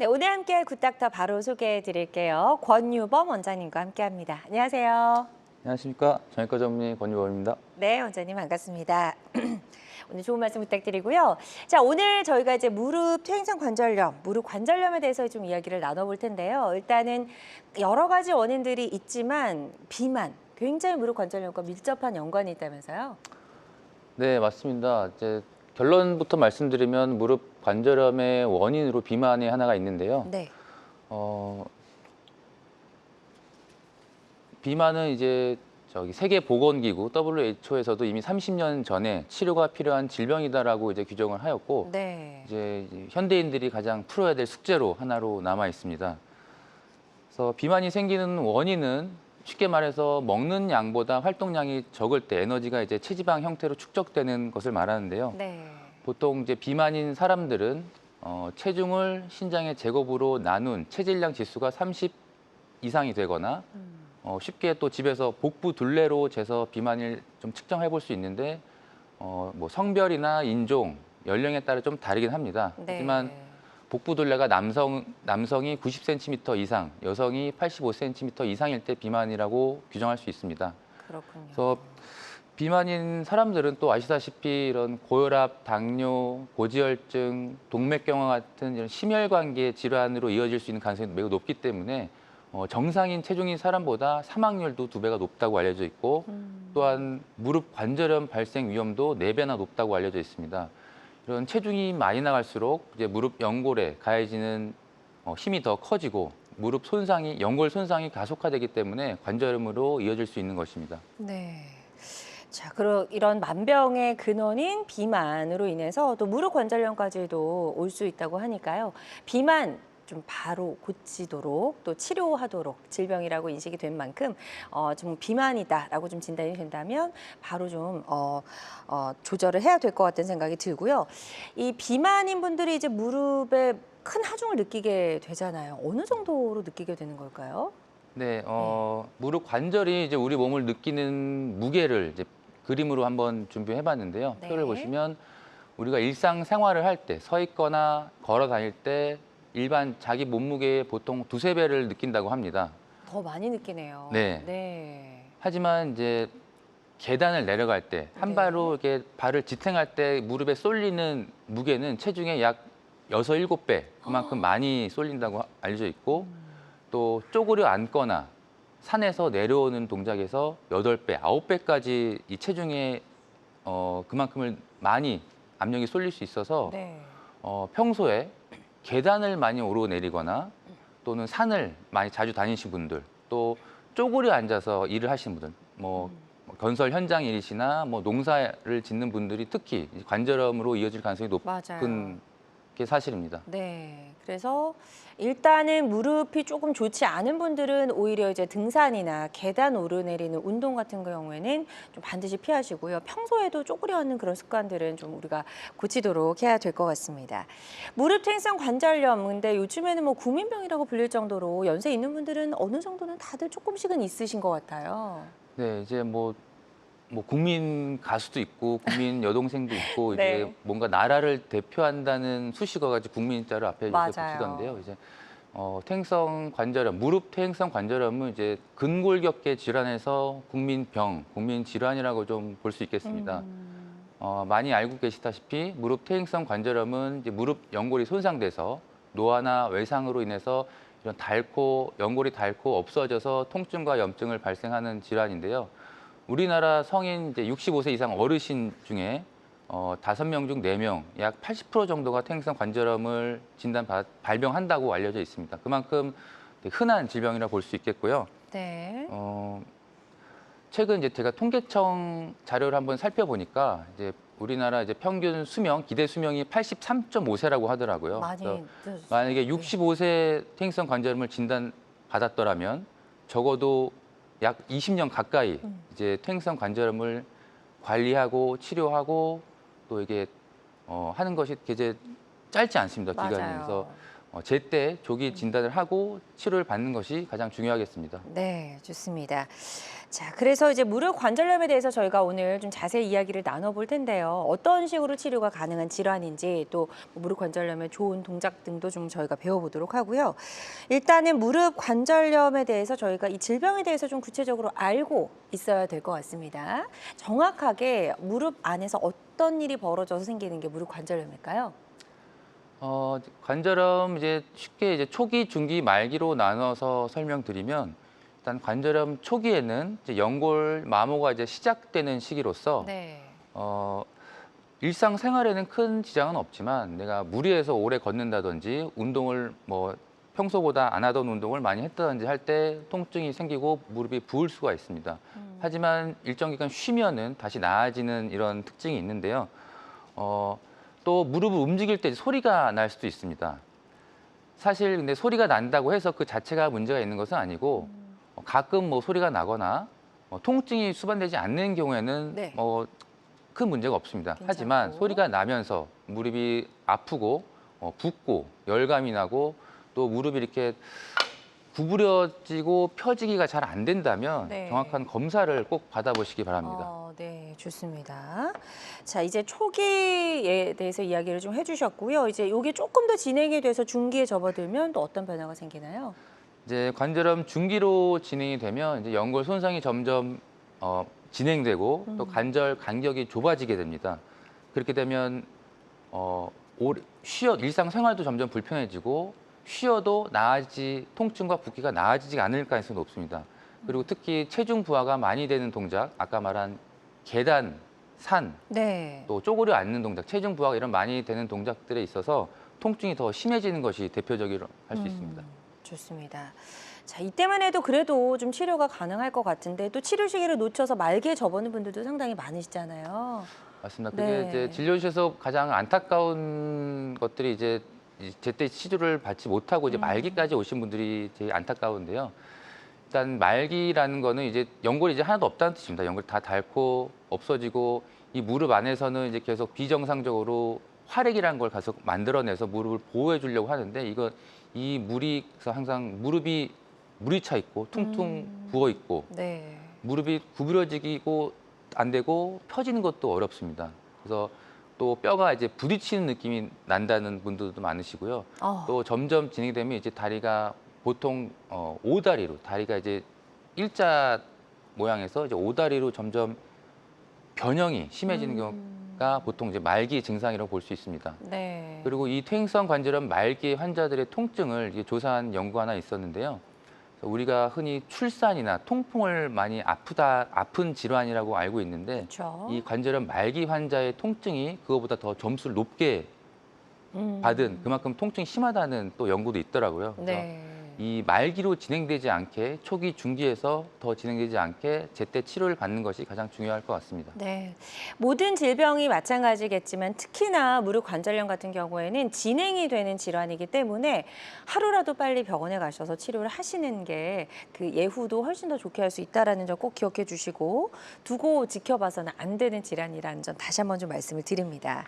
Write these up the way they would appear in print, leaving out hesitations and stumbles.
네, 오늘 함께할 굿닥터 바로 소개해 드릴게요. 권유범 원장님과 함께합니다. 안녕하세요. 안녕하십니까. 정형외과 전문의 권유범입니다. 네, 원장님 반갑습니다. 오늘 좋은 말씀 부탁드리고요. 자, 오늘 저희가 이제 무릎 퇴행성 관절염, 무릎 관절염에 대해서 좀 이야기를 나눠볼 텐데요. 일단은 여러 가지 원인들이 있지만 비만, 굉장히 무릎 관절염과 밀접한 연관이 있다면서요? 네, 맞습니다. 이제 결론부터 말씀드리면 무릎 관절염의 원인으로 비만이 하나가 있는데요. 네. 비만은 이제 세계보건기구 WHO에서도 이미 30년 전에 치료가 필요한 질병이다라고 이제 규정을 하였고, 네. 이제 현대인들이 가장 풀어야 될 숙제로 하나로 남아 있습니다. 그래서 비만이 생기는 원인은 쉽게 말해서 먹는 양보다 활동량이 적을 때 에너지가 이제 체지방 형태로 축적되는 것을 말하는데요. 네. 보통 이제 비만인 사람들은 체중을 신장의 제곱으로 나눈 체질량 지수가 30 이상이 되거나 쉽게 또 집에서 복부 둘레로 재서 비만을 좀 측정해 볼 수 있는데 뭐 성별이나 인종, 연령에 따라 좀 다르긴 합니다. 네. 하지만 복부 둘레가 남성이 90cm 이상, 여성이 85cm 이상일 때 비만이라고 규정할 수 있습니다. 그렇군요. 그래서 비만인 사람들은 또 아시다시피 이런 고혈압, 당뇨, 고지혈증, 동맥경화 같은 이런 심혈관계 질환으로 이어질 수 있는 가능성이 매우 높기 때문에 정상인 체중인 사람보다 사망률도 2배가 높다고 알려져 있고 또한 무릎 관절염 발생 위험도 4배나 높다고 알려져 있습니다. 이런 체중이 많이 나갈수록 이제 무릎 연골에 가해지는 힘이 더 커지고 무릎 손상이, 연골 손상이 가속화되기 때문에 관절염으로 이어질 수 있는 것입니다. 네. 자, 그럼 이런 만병의 근원인 비만으로 인해서 또 무릎 관절염까지도 올 수 있다고 하니까요. 비만 좀 바로 고치도록 또 치료하도록 질병이라고 인식이 된 만큼 좀 비만이다라고 좀 진단이 된다면 바로 좀 조절을 해야 될 것 같다는 생각이 들고요. 이 비만인 분들이 이제 무릎에 큰 하중을 느끼게 되잖아요. 어느 정도로 느끼게 되는 걸까요? 네, 무릎 관절이 이제 우리 몸을 느끼는 무게를 이제 그림으로 한번 준비해 봤는데요. 네. 표를 보시면 우리가 일상 생활을 할 때, 서 있거나 걸어 다닐 때 일반 자기 몸무게의 보통 2~3배를 느낀다고 합니다. 더 많이 느끼네요. 네. 네. 하지만 이제 계단을 내려갈 때, 한 네. 발로 이렇게 발을 지탱할 때 무릎에 쏠리는 무게는 체중의 약 6~7배, 그만큼 많이 쏠린다고 알려져 있고, 또 쪼그려 앉거나 산에서 내려오는 동작에서 8배, 9배까지 이 체중에 그만큼을 많이 압력이 쏠릴 수 있어서 네. 평소에 계단을 많이 오르내리거나 또는 산을 많이 자주 다니신 분들, 또 쪼그려 앉아서 일을 하시는 분들, 뭐 건설 현장 일이시나 뭐 농사를 짓는 분들이 특히 관절염으로 이어질 가능성이 높은 맞아요. 게 사실입니다. 네. 그래서 일단은 무릎이 조금 좋지 않은 분들은 오히려 이제 등산이나 계단 오르내리는 운동 같은 경우에는 좀 반드시 피하시고요. 평소에도 쪼그려 앉는 그런 습관들은 좀 우리가 고치도록 해야 될 것 같습니다. 무릎 퇴행성 관절염, 근데 요즘에는 뭐 국민병이라고 불릴 정도로 연세 있는 분들은 어느 정도는 다들 조금씩은 있으신 것 같아요. 네, 이제 뭐 국민 가수도 있고 국민 여동생도 있고 네. 이제 뭔가 나라를 대표한다는 수식어가 이제 국민자를 앞에 이제 맞아요. 붙이던데요. 이제 퇴행성 관절염, 무릎 퇴행성 관절염은 이제 근골격계 질환에서 국민병, 국민질환이라고 좀 볼 수 있겠습니다. 많이 알고 계시다시피 무릎 퇴행성 관절염은 이제 무릎 연골이 손상돼서 노화나 외상으로 인해서 이런 연골이 닳고 없어져서 통증과 염증을 발생하는 질환인데요. 우리나라 성인 이제 65세 이상 어르신 중에 5명 중 4명, 약 80% 정도가 퇴행성 관절염을 발병한다고 알려져 있습니다. 그만큼 흔한 질병이라 볼 수 있겠고요. 네. 최근 이제 제가 통계청 자료를 한번 살펴보니까 이제 우리나라 이제 평균 수명, 기대 수명이 83.5세라고 하더라고요. 많이 그래서 늦었어요. 만약에 네. 65세 퇴행성 관절염을 진단받았더라면 적어도 약 20년 가까이 이제 퇴행성 관절염을 관리하고 치료하고 또 이게 하는 것이 이제 짧지 않습니다. 기간이. 맞아요. 그래서 제때 조기 진단을 하고 치료를 받는 것이 가장 중요하겠습니다. 네, 좋습니다. 자, 그래서 이제 무릎 관절염에 대해서 저희가 오늘 좀 자세히 이야기를 나눠볼 텐데요. 어떤 식으로 치료가 가능한 질환인지 또 무릎 관절염의 좋은 동작 등도 좀 저희가 배워보도록 하고요. 일단은 무릎 관절염에 대해서 저희가 이 질병에 대해서 좀 구체적으로 알고 있어야 될 것 같습니다. 정확하게 무릎 안에서 어떤 일이 벌어져서 생기는 게 무릎 관절염일까요? 관절염 이제 쉽게 이제 초기, 중기, 말기로 나눠서 설명드리면 일단 관절염 초기에는 이제 연골 마모가 이제 시작되는 시기로서 네. 일상생활에는 큰 지장은 없지만 내가 무리해서 오래 걷는다든지 운동을 뭐 평소보다 안 하던 운동을 많이 했다든지 할 때 통증이 생기고 무릎이 부을 수가 있습니다. 하지만 일정 기간 쉬면은 다시 나아지는 이런 특징이 있는데요. 또 무릎을 움직일 때 소리가 날 수도 있습니다. 사실 근데 소리가 난다고 해서 그 자체가 문제가 있는 것은 아니고 가끔 뭐 소리가 나거나 통증이 수반되지 않는 경우에는 네. 큰 문제가 없습니다. 괜찮고. 하지만 소리가 나면서 무릎이 아프고 붓고 열감이 나고 또 무릎이 이렇게 구부려지고 펴지기가 잘 안 된다면 네. 정확한 검사를 꼭 받아보시기 바랍니다. 네, 좋습니다. 자, 이제 초기에 대해서 이야기를 좀 해주셨고요. 이제 이게 조금 더 진행이 돼서 중기에 접어들면 또 어떤 변화가 생기나요? 이제 관절염 중기로 진행이 되면 이제 연골 손상이 점점 진행되고 또 관절 간격이 좁아지게 됩니다. 그렇게 되면 일상생활도 점점 불편해지고 쉬어도 통증과 붓기가 나아지지 않을 가능성이 높습니다. 그리고 특히 체중 부하가 많이 되는 동작, 아까 말한 계단, 산, 네. 또 쪼그려 앉는 동작, 체중 부하가 이런 많이 되는 동작들에 있어서 통증이 더 심해지는 것이 대표적으로 할 수 있습니다. 좋습니다. 자, 이때만 해도 그래도 좀 치료가 가능할 것 같은데 또 치료 시기를 놓쳐서 말기에 접어든 분들도 상당히 많으시잖아요. 맞습니다. 그게 네. 이제 진료실에서 가장 안타까운 것들이 이제 제때 치료를 받지 못하고 이제 말기까지 오신 분들이 제일 안타까운데요. 일단 말기라는 거는 이제 연골이 이제 하나도 없다는 뜻입니다. 연골이 다 닳고 없어지고 이 무릎 안에서는 이제 계속 비정상적으로 활액이라는 걸 계속 만들어내서 무릎을 보호해 주려고 하는데 이 물이서 항상 무릎이 물이 차 있고 퉁퉁 부어 있고 네. 무릎이 구부러지고 안 되고 펴지는 것도 어렵습니다. 그래서 또 뼈가 이제 부딪히는 느낌이 난다는 분들도 많으시고요. 또 점점 진행이 되면 이제 다리가 보통 오다리로 다리가 이제 일자 모양에서 이제 오다리로 점점 변형이 심해지는 경우가 보통 이제 말기 증상이라고 볼 수 있습니다. 네. 그리고 이 퇴행성 관절염 말기 환자들의 통증을 이제 조사한 연구가 하나 있었는데요. 그래서 우리가 흔히 출산이나 통풍을 많이 아픈 질환이라고 알고 있는데 그렇죠. 이 관절염 말기 환자의 통증이 그거보다 더 점수를 높게 받은 그만큼 통증이 심하다는 또 연구도 있더라고요. 그래서 네. 이 말기로 진행되지 않게 초기, 중기에서 더 진행되지 않게 제때 치료를 받는 것이 가장 중요할 것 같습니다. 네, 모든 질병이 마찬가지겠지만 특히나 무릎 관절염 같은 경우에는 진행이 되는 질환이기 때문에 하루라도 빨리 병원에 가셔서 치료를 하시는 게 그 예후도 훨씬 더 좋게 할 수 있다는 점 꼭 기억해 주시고 두고 지켜봐서는 안 되는 질환이라는 점 다시 한번 좀 말씀을 드립니다.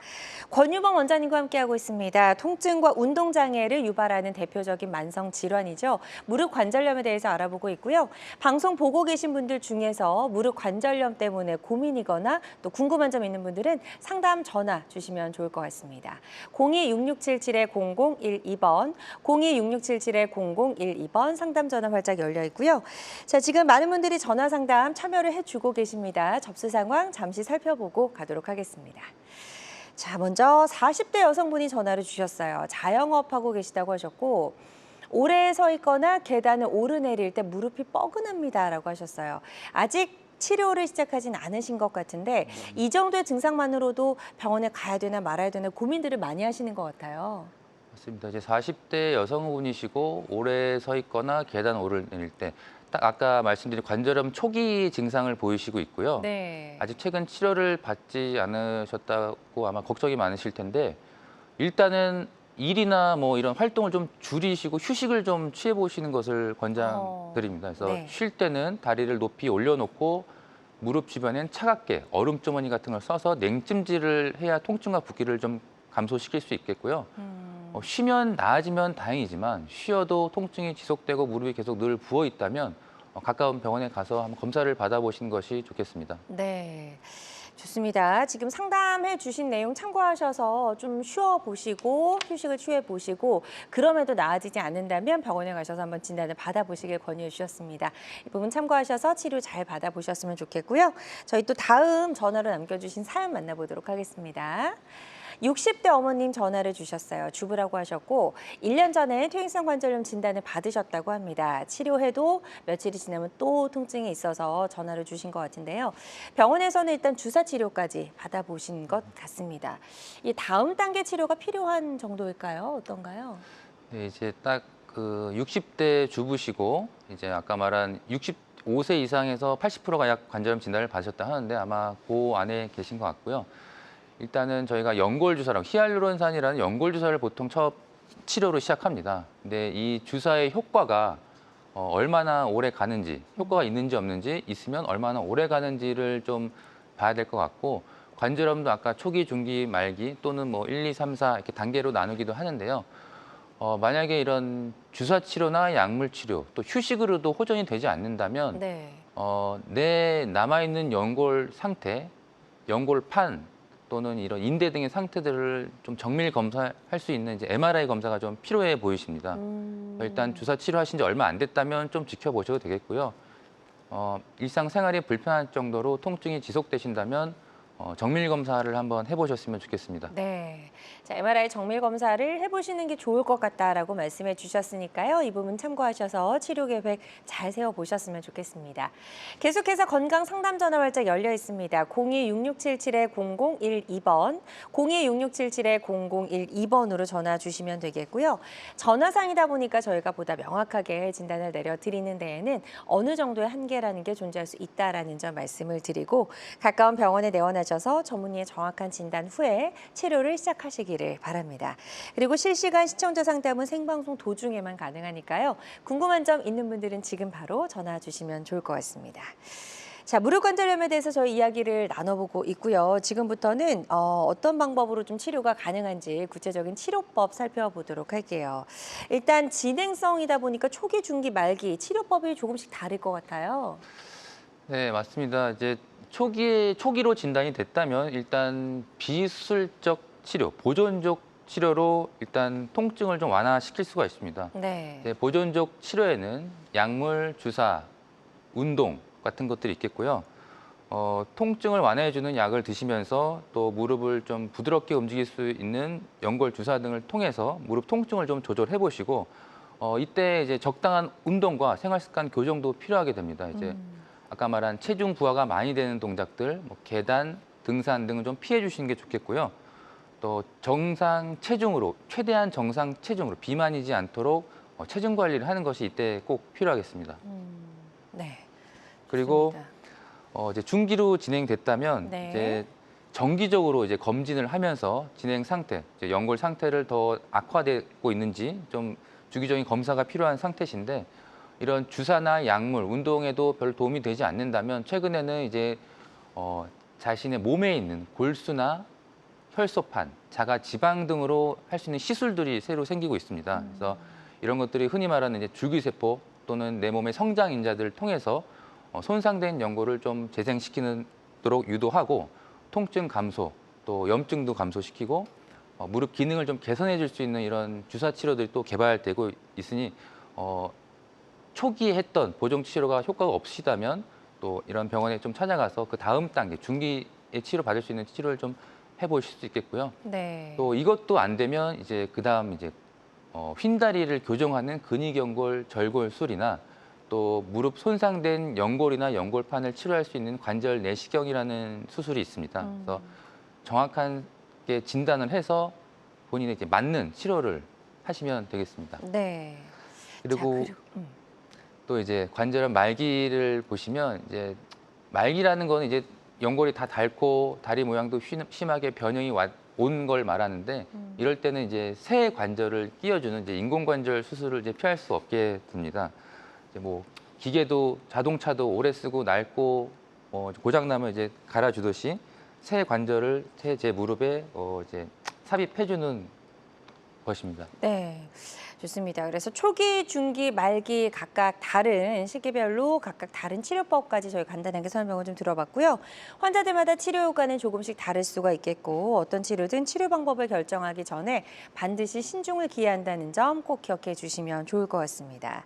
권유범 원장님과 함께하고 있습니다. 통증과 운동장애를 유발하는 대표적인 만성 질환이죠. 무릎 관절염에 대해서 알아보고 있고요. 방송 보고 계신 분들 중에서 무릎 관절염 때문에 고민이거나 또 궁금한 점 있는 분들은 상담 전화 주시면 좋을 것 같습니다. 02-6677-0012번, 02-6677-0012번 상담 전화 활짝 열려 있고요. 자, 지금 많은 분들이 전화 상담 참여를 해주고 계십니다. 접수 상황 잠시 살펴보고 가도록 하겠습니다. 자, 먼저 40대 여성분이 전화를 주셨어요. 자영업하고 계시다고 하셨고 오래 서 있거나 계단을 오르내릴 때 무릎이 뻐근합니다라고 하셨어요. 아직 치료를 시작하진 않으신 것 같은데 이 정도의 증상만으로도 병원에 가야 되나 말아야 되나 고민들을 많이 하시는 것 같아요. 맞습니다. 이제 40대 여성분이시고 오래 서 있거나 계단 오르내릴 때 딱 아까 말씀드린 관절염 초기 증상을 보이시고 있고요. 네. 아직 최근 치료를 받지 않으셨다고 아마 걱정이 많으실 텐데 일단은 일이나 뭐 이런 활동을 좀 줄이시고 휴식을 좀 취해 보시는 것을 권장드립니다. 그래서 네. 쉴 때는 다리를 높이 올려놓고 무릎 주변엔 차갑게 얼음 주머니 같은 걸 써서 냉찜질을 해야 통증과 붓기를 좀 감소시킬 수 있겠고요. 쉬면 나아지면 다행이지만 쉬어도 통증이 지속되고 무릎이 계속 늘 부어 있다면 가까운 병원에 가서 한번 검사를 받아보시는 것이 좋겠습니다. 네. 좋습니다. 지금 상담해 주신 내용 참고하셔서 좀 쉬어보시고 휴식을 취해보시고 그럼에도 나아지지 않는다면 병원에 가셔서 한번 진단을 받아보시길 권유해 주셨습니다. 이 부분 참고하셔서 치료 잘 받아보셨으면 좋겠고요. 저희 또 다음 전화로 남겨주신 사연 만나보도록 하겠습니다. 60대 어머님 전화를 주셨어요. 주부라고 하셨고 1년 전에 퇴행성 관절염 진단을 받으셨다고 합니다. 치료해도 며칠이 지나면 또 통증이 있어서 전화를 주신 것 같은데요. 병원에서는 일단 주사 치료까지 받아보신 것 같습니다. 이 다음 단계 치료가 필요한 정도일까요? 어떤가요? 네, 이제 딱 그 60대 주부시고 이제 아까 말한 65세 이상에서 80%가 약 관절염 진단을 받으셨다 하는데 아마 그 안에 계신 것 같고요. 일단은 저희가 연골 주사라고 히알루론산이라는 연골 주사를 보통 첫 치료로 시작합니다. 근데 이 주사의 효과가 얼마나 오래 가는지, 효과가 있는지 없는지, 있으면 얼마나 오래 가는지를 좀 봐야 될 것 같고 관절염도 아까 초기, 중기, 말기 또는 뭐 1, 2, 3, 4 이렇게 단계로 나누기도 하는데요. 만약에 이런 주사 치료나 약물 치료, 또 휴식으로도 호전이 되지 않는다면 네. 내 남아있는 연골 상태, 연골판 또는 이런 인대 등의 상태들을 좀 정밀 검사할 수 있는 이제 MRI 검사가 좀 필요해 보이십니다. 일단 주사 치료하신 지 얼마 안 됐다면 좀 지켜보셔도 되겠고요. 일상생활이 불편할 정도로 통증이 지속되신다면 정밀 검사를 한번 해보셨으면 좋겠습니다. 네. 자, MRI 정밀 검사를 해보시는 게 좋을 것 같다라고 말씀해 주셨으니까요. 이 부분 참고하셔서 치료 계획 잘 세워보셨으면 좋겠습니다. 계속해서 건강 상담 전화 활짝 열려 있습니다. 02-6677-0012번, 02-6677-0012번으로 전화 주시면 되겠고요. 전화상이다 보니까 저희가 보다 명확하게 진단을 내려드리는 데에는 어느 정도의 한계라는 게 존재할 수 있다라는 점 말씀을 드리고 가까운 병원에 내원하셔서 전문의의 정확한 진단 후에 치료를 시작하시기를 바랍니다. 그리고 실시간 시청자 상담은 생방송 도중에만 가능하니까요. 궁금한 점 있는 분들은 지금 바로 전화 주시면 좋을 것 같습니다. 자, 무릎 관절염에 대해서 저희 이야기를 나눠보고 있고요. 지금부터는 어떤 방법으로 좀 치료가 가능한지 구체적인 치료법 살펴보도록 할게요. 일단 진행성이다 보니까 초기, 중기, 말기 치료법이 조금씩 다를 것 같아요. 네, 맞습니다. 이제 초기로 진단이 됐다면 일단 비수술적 치료, 보존적 치료로 일단 통증을 좀 완화시킬 수가 있습니다. 네. 이제 보존적 치료에는 약물, 주사, 운동 같은 것들이 있겠고요. 통증을 완화해주는 약을 드시면서 또 무릎을 좀 부드럽게 움직일 수 있는 연골 주사 등을 통해서 무릎 통증을 좀 조절해 보시고 이때 이제 적당한 운동과 생활 습관 교정도 필요하게 됩니다. 이제 아까 말한 체중 부하가 많이 되는 동작들, 뭐 계단, 등산 등은 좀 피해 주시는 게 좋겠고요. 또 정상 체중으로, 최대한 정상 체중으로 비만이지 않도록 체중 관리를 하는 것이 이때 꼭 필요하겠습니다. 네. 그리고 좋습니다. 이제 중기로 진행됐다면 네. 이제 정기적으로 이제 검진을 하면서 진행 상태, 이제 연골 상태를 더 악화되고 있는지 좀 주기적인 검사가 필요한 상태신데 이런 주사나 약물, 운동에도 별 도움이 되지 않는다면 최근에는 이제 자신의 몸에 있는 골수나 혈소판, 자가 지방 등으로 할 수 있는 시술들이 새로 생기고 있습니다. 그래서 이런 것들이 흔히 말하는 이제 줄기세포 또는 내 몸의 성장 인자들을 통해서 손상된 연골을 좀 재생시키도록 유도하고 통증 감소, 또 염증도 감소시키고 무릎 기능을 좀 개선해 줄 수 있는 이런 주사 치료들이 또 개발되고 있으니 초기에 했던 보정 치료가 효과가 없으시다면 또 이런 병원에 좀 찾아가서 그 다음 단계 중기에 치료 받을 수 있는 치료를 좀 해보실 수 있겠고요. 네. 또 이것도 안 되면 이제 그 다음 이제 휜다리를 교정하는 근위경골 절골술이나 또 무릎 손상된 연골이나 연골판을 치료할 수 있는 관절 내시경이라는 수술이 있습니다. 그래서 정확하게 진단을 해서 본인에 이제 맞는 치료를 하시면 되겠습니다. 네. 그리고 자, 또 이제 관절염 말기를 보시면 이제 말기라는 거는 이제 연골이 다 닳고 다리 모양도 심하게 변형이 온 걸 말하는데 이럴 때는 이제 새 관절을 끼워주는 이제 인공관절 수술을 이제 피할 수 없게 됩니다. 이제 뭐 기계도 자동차도 오래 쓰고 낡고 고장 나면 이제 갈아주듯이 새 관절을 제 무릎에 이제 삽입해주는 것입니다. 네, 좋습니다. 그래서 초기, 중기, 말기 각각 다른 시기별로 각각 다른 치료법까지 저희 간단하게 설명을 좀 들어봤고요. 환자들마다 치료 효과는 조금씩 다를 수가 있겠고 어떤 치료든 치료 방법을 결정하기 전에 반드시 신중을 기한다는 점 꼭 기억해 주시면 좋을 것 같습니다.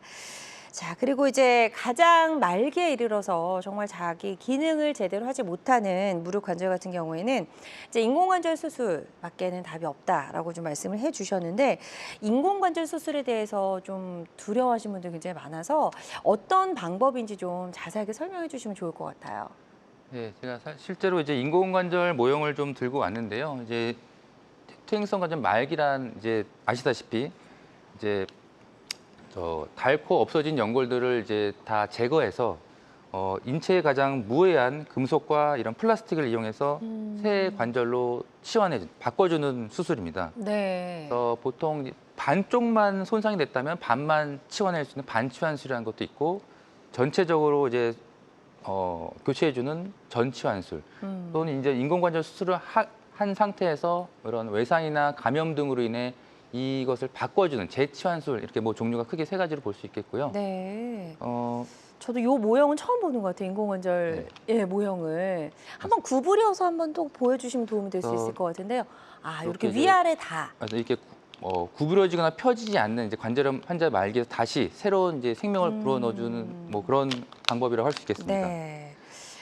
자, 그리고 이제 가장 말기에 이르러서 정말 자기 기능을 제대로 하지 못하는 무릎 관절 같은 경우에는 이제 인공관절 수술밖에는 답이 없다라고 좀 말씀을 해주셨는데 인공관절 수술에 대해서 좀 두려워하시는 분들 굉장히 많아서 어떤 방법인지 좀 자세하게 설명해 주시면 좋을 것 같아요. 네, 제가 실제로 이제 인공관절 모형을 좀 들고 왔는데요. 이제 퇴행성 관절 말기란 이제 아시다시피 이제 닳고 없어진 연골들을 이제 다 제거해서 인체에 가장 무해한 금속과 이런 플라스틱을 이용해서 새 관절로 바꿔주는 수술입니다. 네. 그래서 보통 반쪽만 손상이 됐다면 반만 치환할 수 있는 반치환술이라는 것도 있고 전체적으로 이제 교체해주는 전치환술 또는 이제 인공관절 수술을 한 상태에서 이런 외상이나 감염 등으로 인해 이것을 바꿔주는 재치환술 이렇게 뭐 종류가 크게 세 가지로 볼 수 있겠고요. 네. 어, 저도 이 모형은 처음 보는 것 같아요. 인공관절 모형을 한번 구부려서 한번 또 보여주시면 도움이 될 수 있을 것 같은데요. 아, 이렇게 이렇게 위아래 다. 그래서 이렇게 구부러지거나 펴지지 않는 이제 관절염 환자 말기에서 다시 새로운 이제 생명을 불어넣어주는 뭐 그런 방법이라고 할 수 있겠습니다. 네.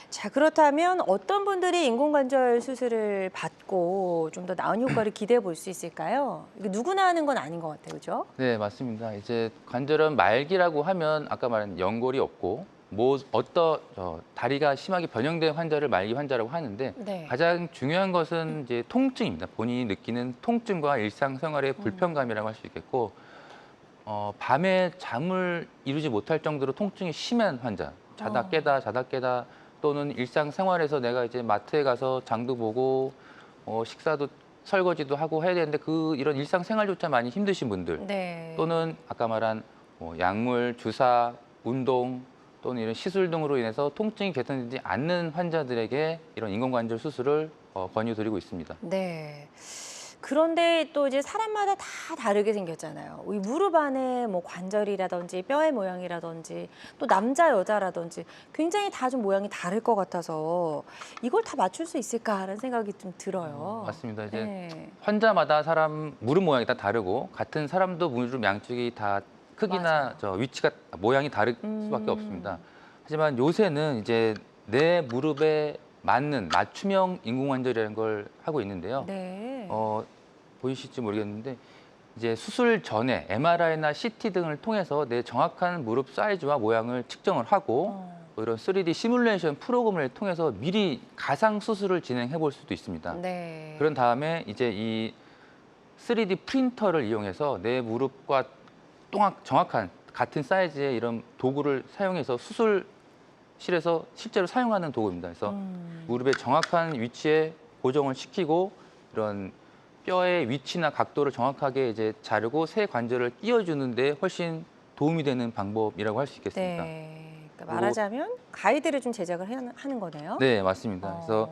자, 그렇다면 어떤 분들이 인공관절 수술을 받고 좀 더 나은 효과를 기대해 볼 수 있을까요? 이거 누구나 하는 건 아닌 것 같아요, 그렇죠? 네, 맞습니다. 이제 관절염 말기라고 하면 아까 말한 연골이 없고 다리가 심하게 변형된 환자를 말기 환자라고 하는데 네. 가장 중요한 것은 이제 통증입니다. 본인이 느끼는 통증과 일상생활의 불편감이라고 할 수 있겠고 밤에 잠을 이루지 못할 정도로 통증이 심한 환자, 자다 깨다 또는 일상생활에서 내가 이제 마트에 가서 장도 보고 식사도 설거지도 하고 해야 되는데 이런 일상생활조차 많이 힘드신 분들 네. 또는 아까 말한 약물, 주사, 운동 또는 이런 시술 등으로 인해서 통증이 개선되지 않는 환자들에게 이런 인공관절 수술을 권유드리고 있습니다. 네. 그런데 또 이제 사람마다 다 다르게 생겼잖아요. 이 무릎 안에 뭐 관절이라든지 뼈의 모양이라든지 또 남자 여자라든지 굉장히 다 좀 모양이 다를 것 같아서 이걸 다 맞출 수 있을까라는 생각이 좀 들어요. 맞습니다. 이제 네. 환자마다 무릎 모양이 다 다르고 같은 사람도 무릎 양쪽이 다 크기나 위치가 모양이 다를 수밖에 없습니다. 하지만 요새는 이제 내 무릎에 맞는 맞춤형 인공관절이라는 걸 하고 있는데요. 네. 보이실지 모르겠는데 이제 수술 전에 MRI나 CT 등을 통해서 내 정확한 무릎 사이즈와 모양을 측정을 하고 또 이런 3D 시뮬레이션 프로그램을 통해서 미리 가상 수술을 진행해 볼 수도 있습니다. 네. 그런 다음에 이제 이 3D 프린터를 이용해서 내 무릎과 정확한 같은 사이즈의 이런 도구를 사용해서 수술실에서 실제로 사용하는 도구입니다. 그래서 무릎의 정확한 위치에 고정을 시키고 이런 뼈의 위치나 각도를 정확하게 이제 자르고 새 관절을 끼워주는데 훨씬 도움이 되는 방법이라고 할 수 있겠습니다. 네. 그러니까 말하자면 가이드를 좀 제작을 하는 거네요. 네, 맞습니다. 그래서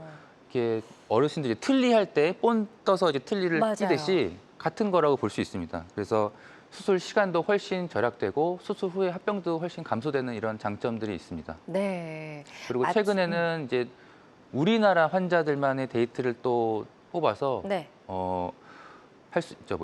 이렇게 어르신들이 틀니 할 때 본 떠서 이제 틀니를 맞아요. 끼듯이 같은 거라고 볼 수 있습니다. 그래서 수술 시간도 훨씬 절약되고 수술 후에 합병도 훨씬 감소되는 이런 장점들이 있습니다. 네. 그리고 최근에는 이제 우리나라 환자들만의 데이터를 또 뽑아서 네. 할 수 있죠,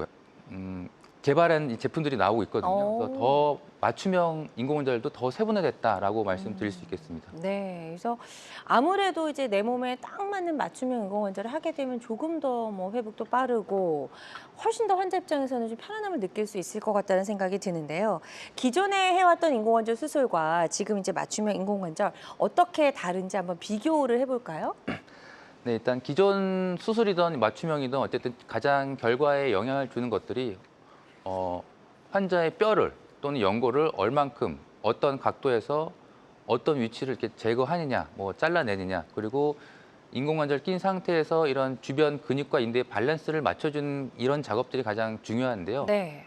개발한 이 제품들이 나오고 있거든요. 그래서 더 맞춤형 인공관절도 더 세분화됐다라고 말씀드릴 수 있겠습니다. 네. 그래서 아무래도 이제 내 몸에 딱 맞는 맞춤형 인공관절을 하게 되면 조금 더 뭐 회복도 빠르고 훨씬 더 환자 입장에서는 좀 편안함을 느낄 수 있을 것 같다는 생각이 드는데요. 기존에 해왔던 인공관절 수술과 지금 이제 맞춤형 인공관절 어떻게 다른지 한번 비교를 해볼까요? 네, 일단 기존 수술이든 맞춤형이든 어쨌든 가장 결과에 영향을 주는 것들이 환자의 뼈를 또는 연골을 얼만큼 어떤 각도에서 어떤 위치를 이렇게 제거하느냐, 뭐 잘라내느냐, 그리고 인공관절 낀 상태에서 이런 주변 근육과 인대의 밸런스를 맞춰주는 이런 작업들이 가장 중요한데요. 네.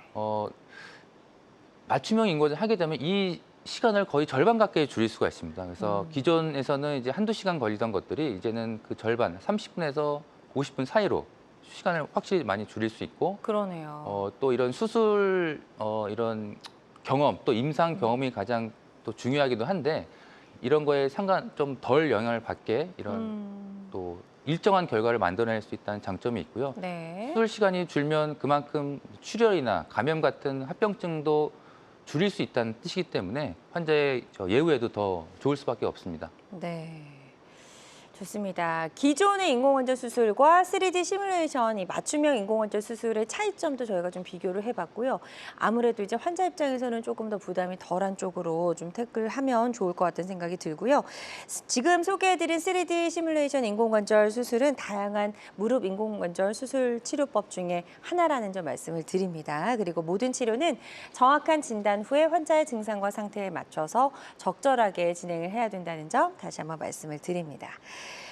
맞춤형 인공관절 하게 되면 이 시간을 거의 절반 가까이 줄일 수가 있습니다. 그래서 기존에서는 이제 한두 시간 걸리던 것들이 이제는 그 절반, 30분에서 50분 사이로 시간을 확실히 많이 줄일 수 있고 그러네요. 또 이런 수술 이런 경험 또 임상 경험이 가장 또 중요하기도 한데 이런 거에 좀 덜 영향을 받게 이런 또 일정한 결과를 만들어낼 수 있다는 장점이 있고요. 네. 수술 시간이 줄면 그만큼 출혈이나 감염 같은 합병증도 줄일 수 있다는 뜻이기 때문에 환자의 예후에도 더 좋을 수밖에 없습니다. 네. 좋습니다. 기존의 인공관절 수술과 3D 시뮬레이션, 이 맞춤형 인공관절 수술의 차이점도 저희가 좀 비교를 해봤고요. 아무래도 이제 환자 입장에서는 조금 더 부담이 덜한 쪽으로 좀 택을 하면 좋을 것 같다는 생각이 들고요. 지금 소개해드린 3D 시뮬레이션 인공관절 수술은 다양한 무릎 인공관절 수술 치료법 중에 하나라는 점 말씀을 드립니다. 그리고 모든 치료는 정확한 진단 후에 환자의 증상과 상태에 맞춰서 적절하게 진행을 해야 된다는 점 다시 한번 말씀을 드립니다.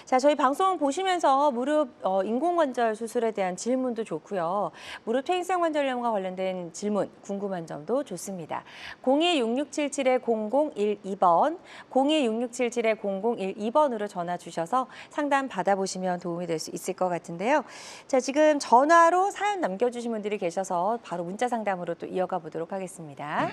자, 저희 방송 보시면서 무릎 인공관절 수술에 대한 질문도 좋고요. 무릎 퇴행성 관절염과 관련된 질문, 궁금한 점도 좋습니다. 02-6677-0012번, 02-6677-0012번으로 전화 주셔서 상담 받아보시면 도움이 될 수 있을 것 같은데요. 자, 지금 전화로 사연 남겨주신 분들이 계셔서 바로 문자 상담으로 또 이어가 보도록 하겠습니다.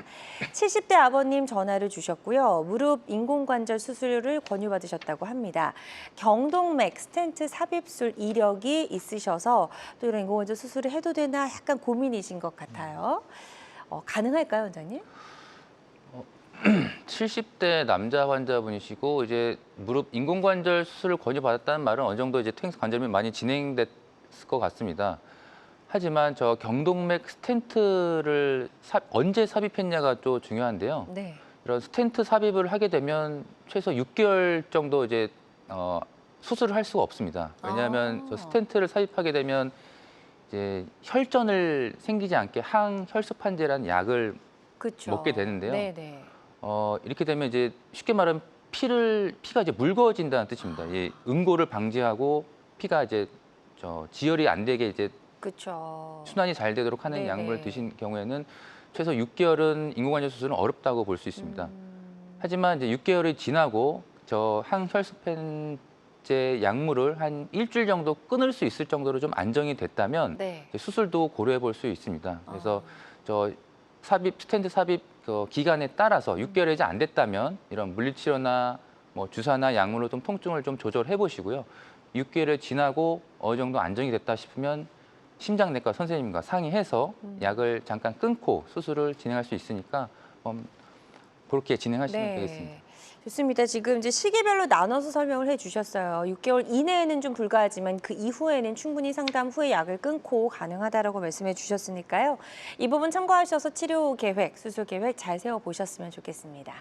70대 아버님 전화를 주셨고요. 무릎 인공관절 수술을 권유받으셨다고 합니다. 경동맥 스텐트 삽입술 이력이 있으셔서 또 이런 인공관절 수술을 해도 되나 약간 고민이신 것 같아요. 가능할까요, 원장님? 70대 남자 환자분이시고 이제 무릎 인공관절 수술을 권유받았다는 말은 어느 정도 이제 퇴행성 관절염이 많이 진행됐을 것 같습니다. 하지만 저 경동맥 스텐트를 언제 삽입했냐가 또 중요한데요. 네. 이런 스텐트 삽입을 하게 되면 최소 6개월 정도 이제 수술을 할 수가 없습니다. 왜냐하면 저 스텐트를 삽입하게 되면 이제 혈전을 생기지 않게 항혈소판제라는 약을 그쵸. 먹게 되는데요. 네네. 이렇게 되면 이제 쉽게 말하면 피가 이제 묽어진다는 뜻입니다. 이 응고를 방지하고 피가 이제 지혈이 안 되게 이제 그쵸. 순환이 잘 되도록 하는 네네. 약물을 드신 경우에는 최소 6개월은 인공관절 수술은 어렵다고 볼 수 있습니다. 하지만 이제 6개월이 지나고 저 항혈소판제 약물을 한 일주일 정도 끊을 수 있을 정도로 좀 안정이 됐다면 네. 이제 수술도 고려해 볼 수 있습니다. 그래서 저 스텐트 삽입 기간에 따라서 6개월이 이제 안 됐다면 이런 물리치료나 뭐 주사나 약물로 좀 통증을 좀 조절해 보시고요. 6개월이 지나고 어느 정도 안정이 됐다 싶으면 심장내과 선생님과 상의해서 약을 잠깐 끊고 수술을 진행할 수 있으니까 그렇게 진행하시면 되겠습니다. 좋습니다. 지금 이제 시기별로 나눠서 설명을 해주셨어요. 6개월 이내에는 좀 불가하지만 그 이후에는 충분히 상담 후에 약을 끊고 가능하다라고 말씀해 주셨으니까요. 이 부분 참고하셔서 치료 계획, 수술 계획 잘 세워보셨으면 좋겠습니다.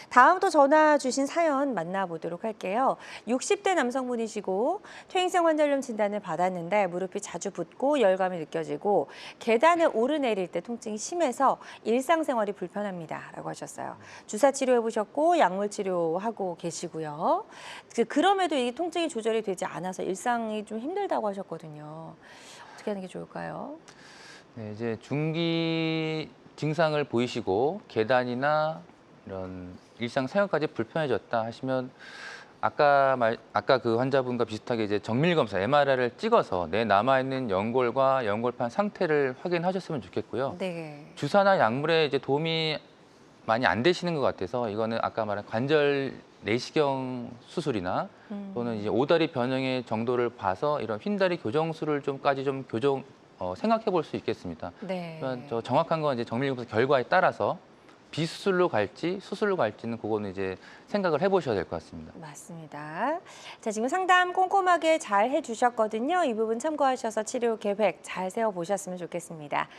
다음 또 전화 주신 사연 만나보도록 할게요. 60대 남성분이시고 퇴행성 관절염 진단을 받았는데 무릎이 자주 붓고 열감이 느껴지고 계단을 오르내릴 때 통증이 심해서 일상생활이 불편합니다. 라고 하셨어요. 주사 치료해보셨고 약물 치료하고 계시고요. 그럼에도 이 통증이 조절이 되지 않아서 일상이 좀 힘들다고 하셨거든요. 어떻게 하는 게 좋을까요? 네, 이제 중기 증상을 보이시고 계단이나 이런 일상 생활까지 불편해졌다 하시면 아까 그 환자분과 비슷하게 이제 정밀 검사 MRI를 찍어서 내 남아 있는 연골과 연골판 상태를 확인하셨으면 좋겠고요. 네. 주사나 약물에 이제 도움이 많이 안 되시는 것 같아서 이거는 아까 말한 관절 내시경 수술이나 또는 이제 오다리 변형의 정도를 봐서 이런 휜다리 교정술을 좀까지 좀 생각해 볼 수 있겠습니다. 네. 저 정확한 건 이제 정밀검사 결과에 따라서 비수술로 갈지 수술로 갈지는 그거는 이제 생각을 해보셔야 될 것 같습니다. 맞습니다. 자, 지금 상담 꼼꼼하게 잘 해주셨거든요. 이 부분 참고하셔서 치료 계획 잘 세워보셨으면 좋겠습니다.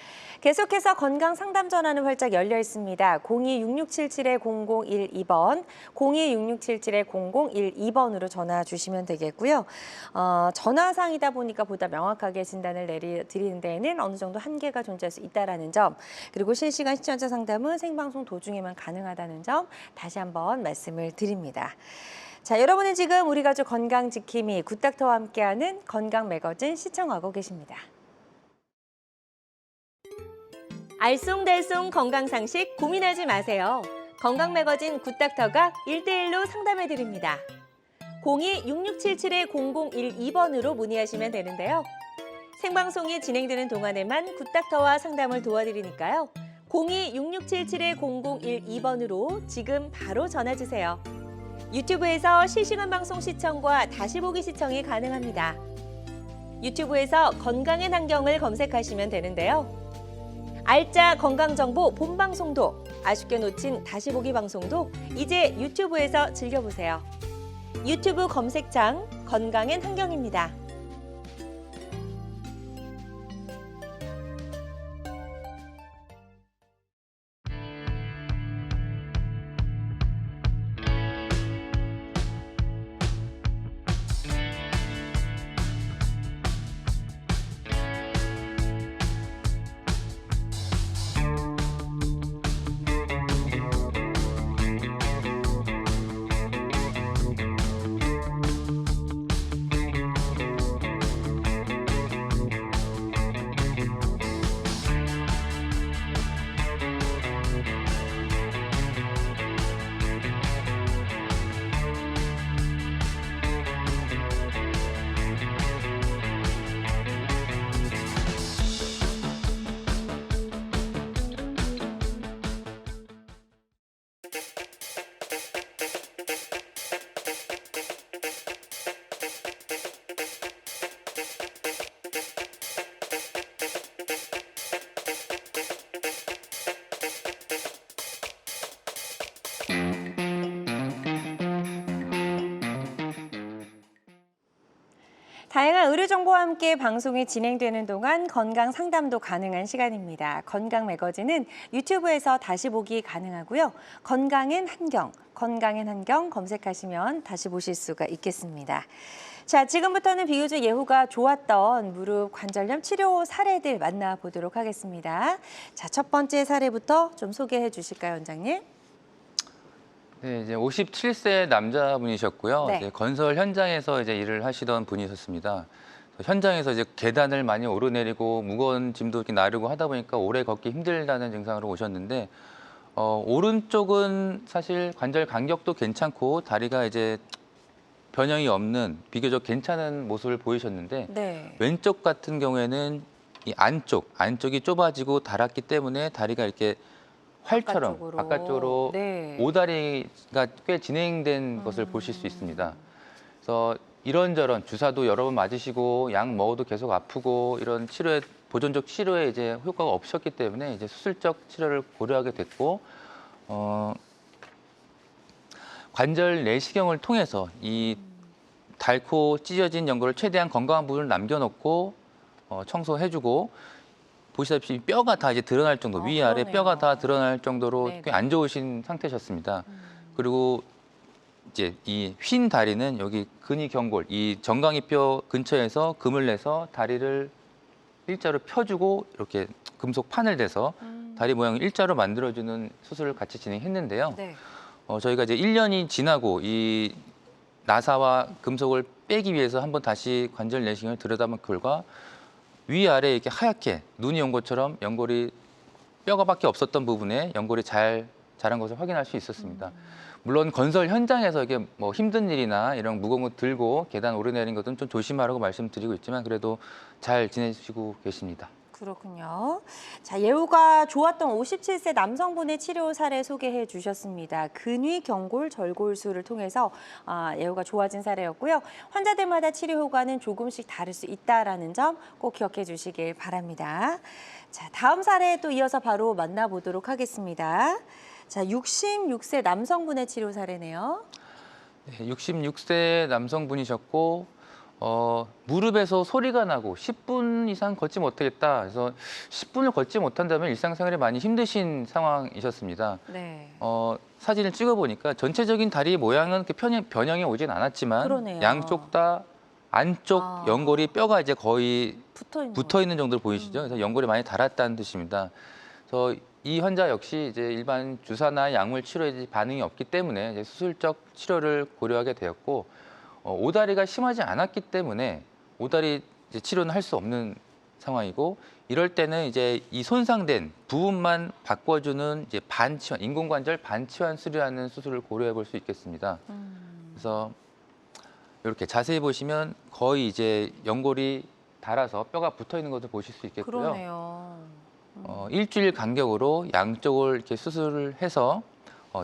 계속해서 건강 상담 전화는 활짝 열려 있습니다. 02-6677-0012번, 02-6677-0012번으로 전화 주시면 되겠고요. 전화상이다 보니까 보다 명확하게 진단을 내려드리는 데에는 어느 정도 한계가 존재할 수 있다는 점, 그리고 실시간 시청자 상담은 생방송 도중에만 가능하다는 점 다시 한번 말씀을 드립니다. 자, 여러분은 지금 우리 가족 건강 지킴이 굿닥터와 함께하는 건강 매거진 시청하고 계십니다. 알쏭달쏭 건강 상식 고민하지 마세요. 건강 매거진 굿닥터가 1대1로 상담해 드립니다. 02-6677-0012번으로 문의하시면 되는데요. 생방송이 진행되는 동안에만 굿닥터와 상담을 도와드리니까요. 02-6677-0012번으로 지금 바로 전화주세요. 유튜브에서 실시간 방송 시청과 다시 보기 시청이 가능합니다. 유튜브에서 건강의 환경을 검색하시면 되는데요. 알짜 건강정보 본방송도, 아쉽게 놓친 다시 보기 방송도 이제 유튜브에서 즐겨보세요. 유튜브 검색창 건강엔 환경입니다. 다양한 의료 정보와 함께 방송이 진행되는 동안 건강 상담도 가능한 시간입니다. 건강 매거진은 유튜브에서 다시 보기 가능하고요. 건강엔 한경 검색하시면 다시 보실 수가 있겠습니다. 자, 지금부터는 비교적 예후가 좋았던 무릎 관절염 치료 사례들 만나보도록 하겠습니다. 자, 첫 번째 사례부터 좀 소개해 주실까요, 원장님? 네, 이제 57세 남자분이셨고요. 네. 이제 건설 현장에서 이제 일을 하시던 분이셨습니다. 현장에서 이제 계단을 많이 오르내리고 무거운 짐도 이렇게 나르고 하다 보니까 오래 걷기 힘들다는 증상으로 오셨는데, 오른쪽은 사실 관절 간격도 괜찮고 다리가 이제 변형이 없는 비교적 괜찮은 모습을 보이셨는데, 네. 왼쪽 같은 경우에는 이 안쪽이 좁아지고 닳았기 때문에 다리가 이렇게 활처럼 바깥쪽으로 네. 오다리가 꽤 진행된 것을 보실 수 있습니다. 그래서 이런저런 주사도 여러 번 맞으시고 약 먹어도 계속 아프고 이런 치료에 보존적 치료에 이제 효과가 없었기 때문에 이제 수술적 치료를 고려하게 됐고, 관절 내시경을 통해서 이 닳고 찢어진 연골을 최대한 건강한 부분을 남겨놓고 청소해주고, 보시다시피 뼈가 다 이제 드러날 정도, 위아래 그러네요. 뼈가 다 드러날 정도로 네네. 꽤 안 좋으신 상태셨습니다. 그리고 이제 이 휜 다리는 여기 근위경골, 이 정강이뼈 근처에서 금을 내서 다리를 일자로 펴주고 이렇게 금속 판을 대서 다리 모양을 일자로 만들어주는 수술을 같이 진행했는데요. 네. 저희가 이제 1년이 지나고 이 나사와 금속을 빼기 위해서 한번 다시 관절 내시경을 들여다본 결과 위아래 이렇게 하얗게 눈이 온 것처럼 연골이 뼈가 밖에 없었던 부분에 연골이 잘 자란 것을 확인할 수 있었습니다. 물론 건설 현장에서 이게 뭐 힘든 일이나 이런 무거운 거 들고 계단 오르내리는 것은 좀 조심하라고 말씀드리고 있지만 그래도 잘 지내시고 계십니다. 그렇군요. 자, 예후가 좋았던 57세 남성분의 치료 사례 소개해 주셨습니다. 근위경골 절골술을 통해서 예후가 좋아진 사례였고요. 환자들마다 치료 효과는 조금씩 다를 수 있다라는 점 꼭 기억해 주시길 바랍니다. 자, 다음 사례 또 이어서 바로 만나보도록 하겠습니다. 자, 66세 남성분의 치료 사례네요. 네, 66세 남성분이셨고 무릎에서 소리가 나고 10분 이상 걷지 못하겠다. 그래서 10분을 걷지 못한다면 일상생활에 많이 힘드신 상황이셨습니다. 네. 사진을 찍어보니까 전체적인 다리 모양은 변형이 오진 않았지만 그러네요. 양쪽 다 안쪽 연골이 뼈가 이제 거의 붙어 있는 정도로 보이시죠? 그래서 연골이 많이 닳았다는 뜻입니다. 그래서 이 환자 역시 이제 일반 주사나 약물 치료에 반응이 없기 때문에 이제 수술적 치료를 고려하게 되었고, 오다리가 심하지 않았기 때문에 오다리 이제 치료는 할 수 없는 상황이고, 이럴 때는 이제 이 손상된 부분만 바꿔주는 이제 반치환, 인공관절 반치환 수리하는 수술을 고려해 볼 수 있겠습니다. 그래서 이렇게 자세히 보시면 거의 이제 연골이 닳아서 뼈가 붙어 있는 것을 보실 수 있겠고요. 그러네요. 일주일 간격으로 양쪽을 이렇게 수술을 해서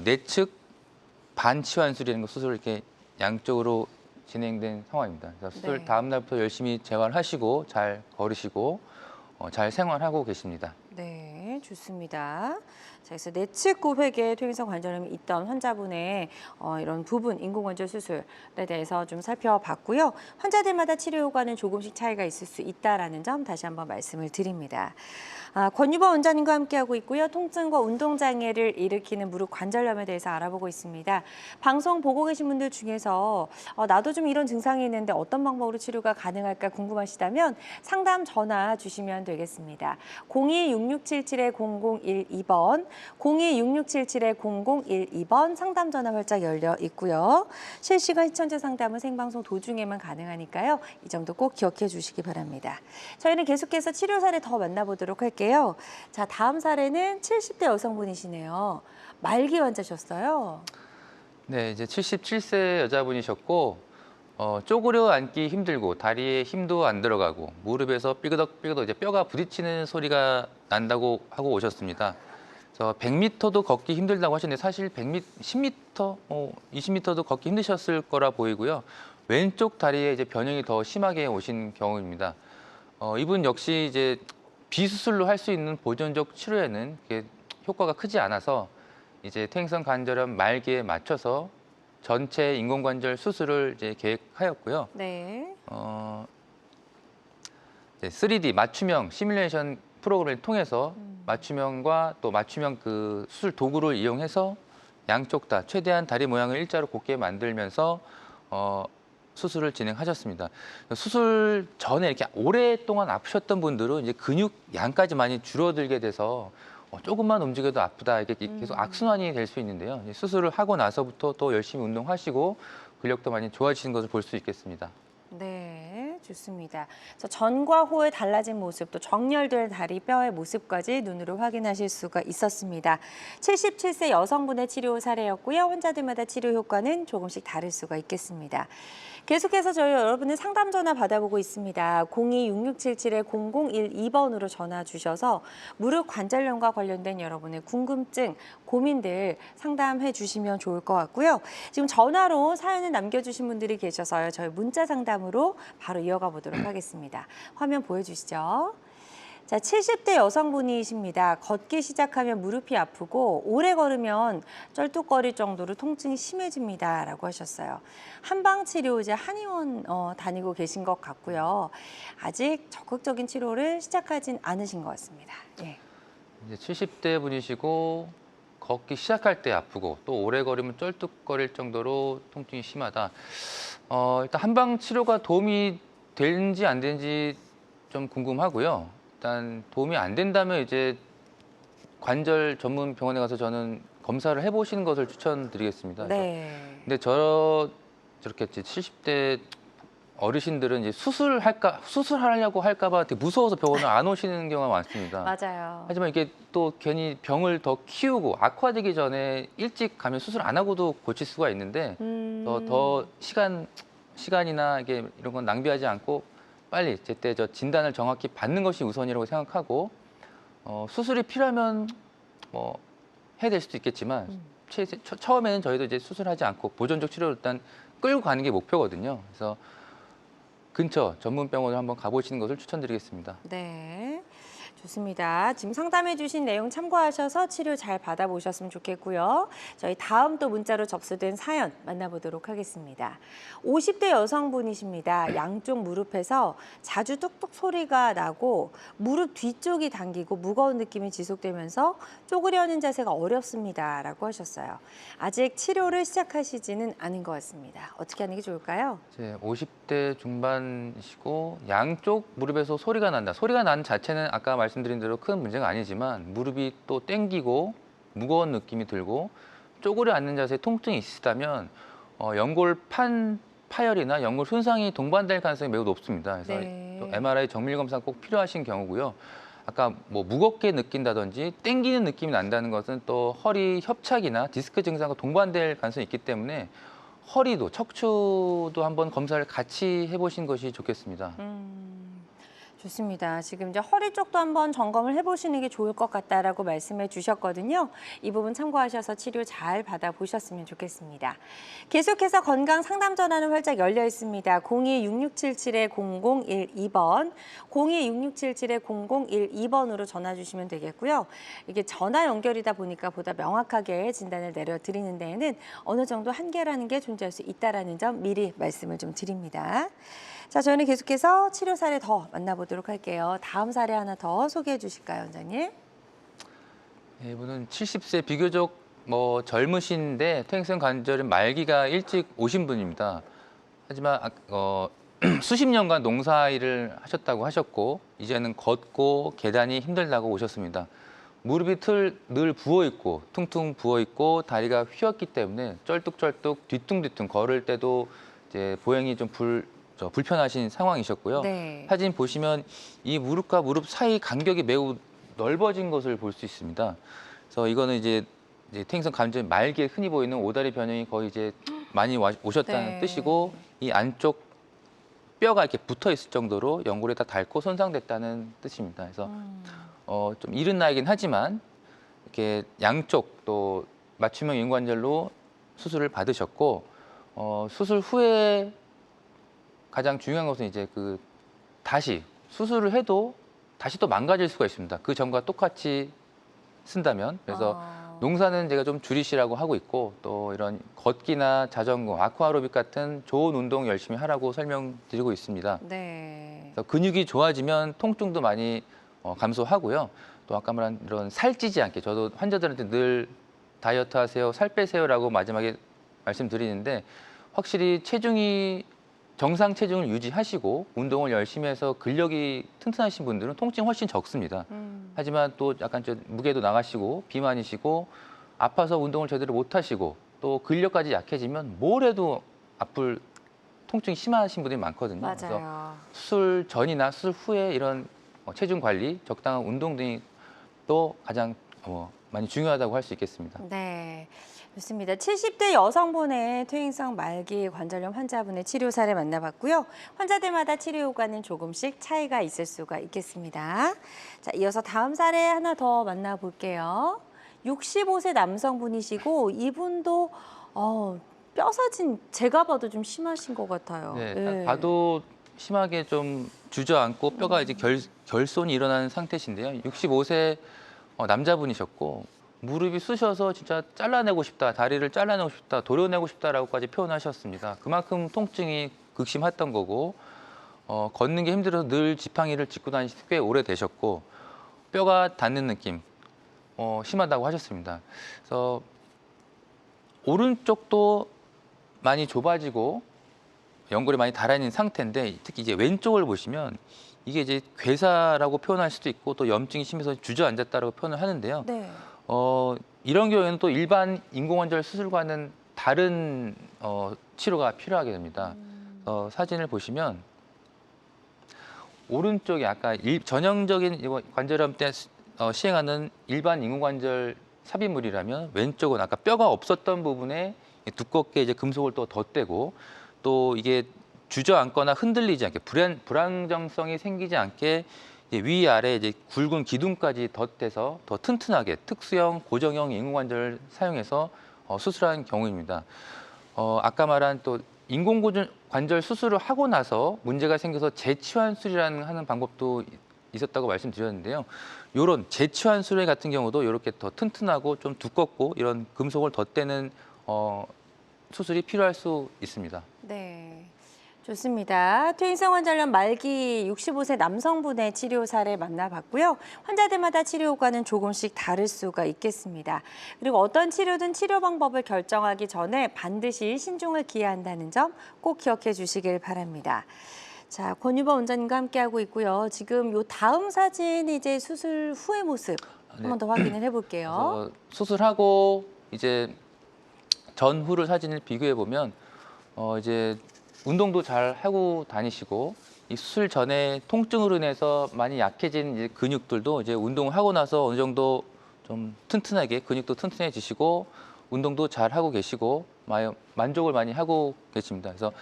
내측 반치환술이라는 거 수술을 이렇게 양쪽으로 진행된 상황입니다. 그래서 수술 네. 다음 날부터 열심히 재활하시고 잘 걸으시고 잘 생활하고 계십니다. 네, 좋습니다. 자, 그래서 내측 고획에 퇴행성 관절염이 있던 환자분의 이런 부분 인공관절 수술에 대해서 좀 살펴봤고요. 환자들마다 치료 효과는 조금씩 차이가 있을 수 있다라는 점 다시 한번 말씀을 드립니다. 권유범 원장님과 함께하고 있고요. 통증과 운동장애를 일으키는 무릎 관절염에 대해서 알아보고 있습니다. 방송 보고 계신 분들 중에서 나도 좀 이런 증상이 있는데 어떤 방법으로 치료가 가능할까 궁금하시다면 상담 전화 주시면 되겠습니다. 02-6677-0012번, 02-6677-0012번 상담 전화 활짝 열려 있고요. 실시간 시청자 상담은 생방송 도중에만 가능하니까요. 이 점도 꼭 기억해 주시기 바랍니다. 저희는 계속해서 치료 사례 더 만나보도록 할게요. 자, 다음 사례는 70대 여성분이시네요. 말기 환자셨어요. 네, 이제 77세 여자분이셨고 쪼그려 앉기 힘들고 다리에 힘도 안 들어가고 무릎에서 삐그덕삐그덕 이제 뼈가 부딪히는 소리가 난다고 하고 오셨습니다. 그래서 100m도 걷기 힘들다고 하셨는데 사실 100m, 10m, 20m도 걷기 힘드셨을 거라 보이고요. 왼쪽 다리에 이제 변형이 더 심하게 오신 경우입니다. 이분 역시 이제 비수술로 할 수 있는 보존적 치료에는 그게 효과가 크지 않아서 이제 퇴행성 관절염 말기에 맞춰서 전체 인공관절 수술을 이제 계획하였고요. 네. 이제 3D 맞춤형 시뮬레이션 프로그램을 통해서 맞춤형과 또 맞춤형 그 수술 도구를 이용해서 양쪽 다 최대한 다리 모양을 일자로 곱게 만들면서 수술을 진행하셨습니다. 수술 전에 이렇게 오랫동안 아프셨던 분들은 이제 근육 양까지 많이 줄어들게 돼서 조금만 움직여도 아프다 이게 계속 악순환이 될 수 있는데요. 이제 수술을 하고 나서부터 또 열심히 운동하시고 근력도 많이 좋아지신 것을 볼 수 있겠습니다. 네, 좋습니다. 그래서 전과 후에 달라진 모습, 또 정렬된 다리 뼈의 모습까지 눈으로 확인하실 수가 있었습니다. 77세 여성분의 치료 사례였고요. 환자들마다 치료 효과는 조금씩 다를 수가 있겠습니다. 계속해서 저희 여러분의 상담 전화 받아보고 있습니다. 02-6677-0012번으로 전화 주셔서 무릎 관절염과 관련된 여러분의 궁금증, 고민들 상담해 주시면 좋을 것 같고요. 지금 전화로 사연을 남겨주신 분들이 계셔서요. 저희 문자 상담으로 바로 이어가 보도록 하겠습니다. 화면 보여주시죠. 자, 70대 여성분이십니다. 걷기 시작하면 무릎이 아프고 오래 걸으면 쩔뚝거릴 정도로 통증이 심해집니다. 라고 하셨어요. 한방치료 이제 한의원 다니고 계신 것 같고요. 아직 적극적인 치료를 시작하진 않으신 것 같습니다. 예. 이제 70대 분이시고 걷기 시작할 때 아프고 또 오래 걸으면 쩔뚝거릴 정도로 통증이 심하다. 일단 한방 치료가 도움이 되는지 안 되는지 좀 궁금하고요. 일단 도움이 안 된다면 이제 관절 전문 병원에 가서 저는 검사를 해보시는 것을 추천드리겠습니다. 네. 근데 저렇게 이제 70대 어르신들은 이제 수술하려고 할까봐 되게 무서워서 병원을 안 오시는 경우가 많습니다. 맞아요. 하지만 이게 또 괜히 병을 더 키우고 악화되기 전에 일찍 가면 수술 안 하고도 고칠 수가 있는데 더 시간이나 이게 이런 건 낭비하지 않고 빨리 제때 저 진단을 정확히 받는 것이 우선이라고 생각하고 수술이 필요하면 뭐 해야 될 수도 있겠지만 처음에는 저희도 이제 수술하지 않고 보존적 치료를 일단 끌고 가는 게 목표거든요. 그래서 근처 전문 병원을 한번 가보시는 것을 추천드리겠습니다. 네, 좋습니다. 지금 상담해 주신 내용 참고하셔서 치료 잘 받아보셨으면 좋겠고요. 저희 다음 또 문자로 접수된 사연 만나보도록 하겠습니다. 50대 여성분이십니다. 양쪽 무릎에서 자주 뚝뚝 소리가 나고 무릎 뒤쪽이 당기고 무거운 느낌이 지속되면서 쪼그려는 자세가 어렵습니다. 라고 하셨어요. 아직 치료를 시작하시지는 않은 것 같습니다. 어떻게 하는 게 좋을까요? 이제 50대 중반이시고 양쪽 무릎에서 소리가 난다. 소리가 나는 자체는 아까 말씀드린 대로 큰 문제가 아니지만 무릎이 또 땡기고 무거운 느낌이 들고 쪼그려 앉는 자세에 통증이 있으시다면 연골 파열이나 연골 손상이 동반될 가능성이 매우 높습니다. 그래서 네. 또 MRI 정밀 검사 꼭 필요하신 경우고요. 아까 뭐 무겁게 느낀다든지 땡기는 느낌이 난다는 것은 또 허리 협착이나 디스크 증상과 동반될 가능성이 있기 때문에 허리도 척추도 한번 검사를 같이 해보신 것이 좋겠습니다. 좋습니다. 지금 이제 허리 쪽도 한번 점검을 해보시는 게 좋을 것 같다라고 말씀해 주셨거든요. 이 부분 참고하셔서 치료 잘 받아보셨으면 좋겠습니다. 계속해서 건강 상담 전화는 활짝 열려 있습니다. 02-6677-0012번, 02-6677-0012번으로 전화 주시면 되겠고요. 이게 전화 연결이다 보니까 보다 명확하게 진단을 내려드리는 데에는 어느 정도 한계라는 게 존재할 수 있다는 점 미리 말씀을 좀 드립니다. 자, 저희는 계속해서 치료 사례 더 만나보도록 할게요. 다음 사례 하나 더 소개해 주실까요, 원장님? 네, 이분은 70세 비교적 젊으신데 퇴행성 관절염 말기가 일찍 오신 분입니다. 하지만 수십 년간 농사일을 하셨다고 하셨고 이제는 걷고 계단이 힘들다고 오셨습니다. 무릎이 늘 부어 있고 퉁퉁 부어 있고 다리가 휘었기 때문에 쩔뚝쩔뚝 뒤뚱뒤뚱 걸을 때도 이제 보행이 좀 불편하신 상황이셨고요. 네. 사진 보시면 이 무릎과 무릎 사이 간격이 매우 넓어진 것을 볼 수 있습니다. 그래서 이거는 이제 퇴행성 관절 말기에 흔히 보이는 오다리 변형이 거의 이제 많이 오셨다는 네. 뜻이고 이 안쪽 뼈가 이렇게 붙어 있을 정도로 연골에 다 닳고 손상됐다는 뜻입니다. 그래서 좀 이른 나이긴 하지만 이렇게 양쪽 또 맞춤형 인관절로 수술을 받으셨고 수술 후에 가장 중요한 것은 이제 다시 수술을 해도 다시 또 망가질 수가 있습니다. 그 전과 똑같이 쓴다면. 그래서 농사는 제가 좀 줄이시라고 하고 있고 또 이런 걷기나 자전거, 아쿠아로빅 같은 좋은 운동 열심히 하라고 설명드리고 있습니다. 네. 그래서 근육이 좋아지면 통증도 많이 감소하고요. 또 아까 말한 이런 살찌지 않게 저도 환자들한테 늘 다이어트 하세요, 살 빼세요라고 마지막에 말씀드리는데 확실히 정상 체중을 유지하시고 운동을 열심히 해서 근력이 튼튼하신 분들은 통증이 훨씬 적습니다. 하지만 또 약간 무게도 나가시고 비만이시고 아파서 운동을 제대로 못 하시고 또 근력까지 약해지면 뭘 해도 아플 통증이 심하신 분들이 많거든요. 그래서 맞아요. 수술 전이나 수술 후에 이런 체중 관리, 적당한 운동 등이 또 가장 많이 중요하다고 할 수 있겠습니다. 네. 좋습니다. 70대 여성분의 퇴행성 말기 관절염 환자분의 치료 사례 만나봤고요. 환자들마다 치료 효과는 조금씩 차이가 있을 수가 있겠습니다. 자, 이어서 다음 사례 하나 더 만나볼게요. 65세 남성분이시고 이분도 뼈 사진 제가 봐도 좀 심하신 것 같아요. 네, 네. 딱 봐도 심하게 좀 주저앉고 뼈가 이제 결손이 일어나는 상태신데요. 65세 남자분이셨고 무릎이 쑤셔서 진짜 잘라내고 싶다, 다리를 잘라내고 싶다, 도려내고 싶다라고까지 표현하셨습니다. 그만큼 통증이 극심했던 거고 걷는 게 힘들어서 늘 지팡이를 짚고 다니신 지 꽤 오래되셨고 뼈가 닿는 느낌 심하다고 하셨습니다. 그래서 오른쪽도 많이 좁아지고 연골이 많이 달아있는 상태인데 특히 이제 왼쪽을 보시면 이게 이제 괴사라고 표현할 수도 있고 또 염증이 심해서 주저앉았다라고 표현을 하는데요. 네. 이런 경우에는 또 일반 인공관절 수술과는 다른 치료가 필요하게 됩니다. 사진을 보시면 오른쪽에 아까 전형적인 관절염 때 시행하는 일반 인공관절 삽입물이라면 왼쪽은 아까 뼈가 없었던 부분에 두껍게 이제 금속을 또 덧대고 또 이게 주저앉거나 흔들리지 않게 불안정성이 생기지 않게 이제 위아래 이제 굵은 기둥까지 덧대서 더 튼튼하게 특수형 고정형 인공관절을 사용해서 수술한 경우입니다. 아까 말한 또 인공관절 수술을 하고 나서 문제가 생겨서 재치환술이라는 하는 방법도 있었다고 말씀드렸는데요. 이런 재치환술 같은 경우도 이렇게 더 튼튼하고 좀 두껍고 이런 금속을 덧대는 수술이 필요할 수 있습니다. 네. 좋습니다. 퇴행성 관절염 말기 65세 남성분의 치료 사례 만나봤고요. 환자들마다 치료 효과는 조금씩 다를 수가 있겠습니다. 그리고 어떤 치료든 치료 방법을 결정하기 전에 반드시 신중을 기해한다는 점 꼭 기억해 주시길 바랍니다. 자, 권유범 원장님과 함께하고 있고요. 지금 요 다음 사진 이제 수술 후의 모습 한 번 더 확인을 해볼게요. 수술하고 이제 전후를 사진을 비교해 보면 이제 운동도 잘 하고 다니시고 이 수술 전에 통증으로 인해서 많이 약해진 이제 근육들도 이제 운동을 하고 나서 어느 정도 좀 튼튼하게 근육도 튼튼해지시고 운동도 잘 하고 계시고 만족을 많이 하고 계십니다. 그래서